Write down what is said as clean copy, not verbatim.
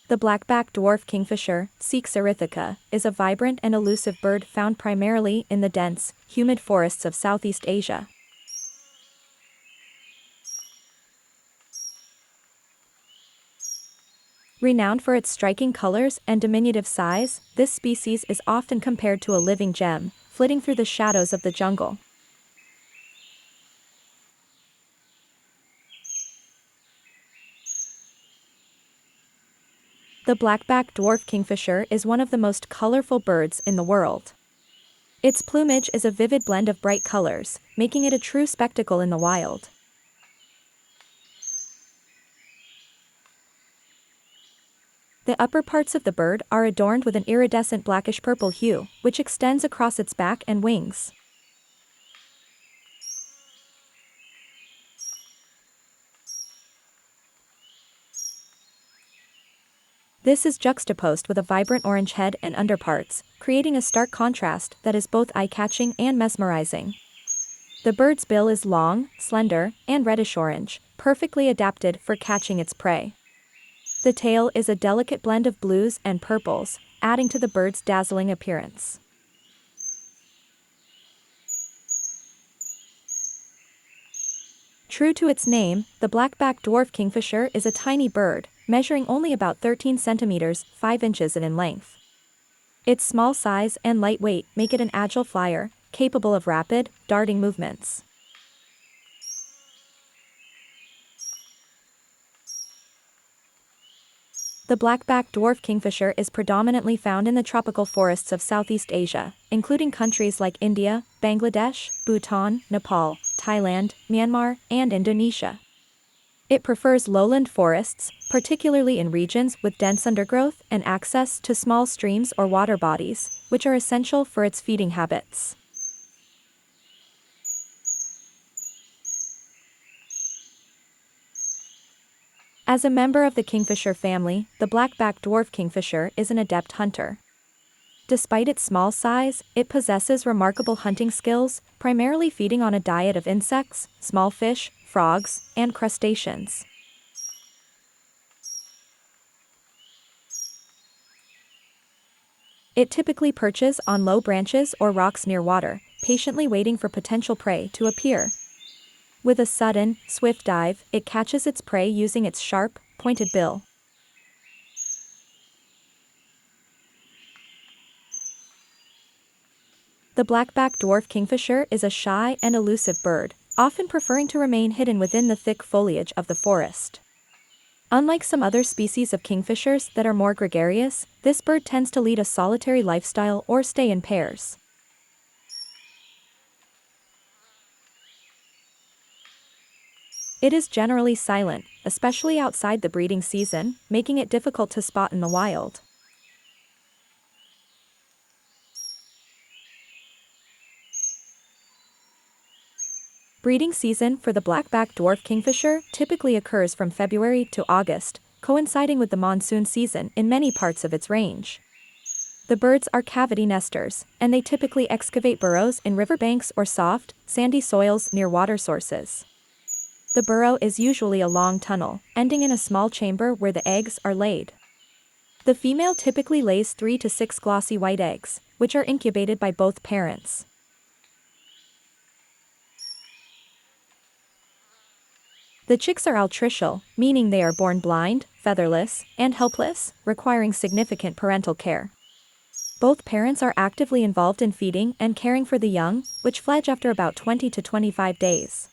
The black-backed dwarf kingfisher, Ceyx erithaca, is a vibrant and elusive bird found primarily in the dense, humid forests of Southeast Asia. Renowned for its striking colors and diminutive size, this species is often compared to a living gem, flitting through the shadows of the jungle. The black-backed dwarf kingfisher is one of the most colorful birds in the world. Its plumage is a vivid blend of bright colors, making it a true spectacle in the wild. The upper parts of the bird are adorned with an iridescent blackish-purple hue, which extends across its back and wings. This is juxtaposed with a vibrant orange head and underparts, creating a stark contrast that is both eye-catching and mesmerizing. The bird's bill is long, slender, and reddish-orange, perfectly adapted for catching its prey. The tail is a delicate blend of blues and purples, adding to the bird's dazzling appearance. True to its name, the black-backed dwarf kingfisher is a tiny bird, measuring only about 13 centimeters, 5 inches in length. Its small size and light weight make it an agile flyer, capable of rapid, darting movements. The black-backed dwarf kingfisher is predominantly found in the tropical forests of Southeast Asia, including countries like India, Bangladesh, Bhutan, Nepal, Thailand, Myanmar, and Indonesia. It prefers lowland forests, particularly in regions with dense undergrowth and access to small streams or water bodies, which are essential for its feeding habits. As a member of the kingfisher family, the black-backed dwarf kingfisher is an adept hunter. Despite its small size, it possesses remarkable hunting skills, primarily feeding on a diet of insects, small fish, frogs, and crustaceans. It typically perches on low branches or rocks near water, patiently waiting for potential prey to appear. With a sudden, swift dive, it catches its prey using its sharp, pointed bill. The black-backed dwarf kingfisher is a shy and elusive bird, often preferring to remain hidden within the thick foliage of the forest. Unlike some other species of kingfishers that are more gregarious, this bird tends to lead a solitary lifestyle or stay in pairs. It is generally silent, especially outside the breeding season, making it difficult to spot in the wild. Breeding season for the black-backed dwarf kingfisher typically occurs from February to August, coinciding with the monsoon season in many parts of its range. The birds are cavity nesters, and they typically excavate burrows in riverbanks or soft, sandy soils near water sources. The burrow is usually a long tunnel, ending in a small chamber where the eggs are laid. The female typically lays 3 to 6 glossy white eggs, which are incubated by both parents. The chicks are altricial, meaning they are born blind, featherless, and helpless, requiring significant parental care. Both parents are actively involved in feeding and caring for the young, which fledge after about 20 to 25 days.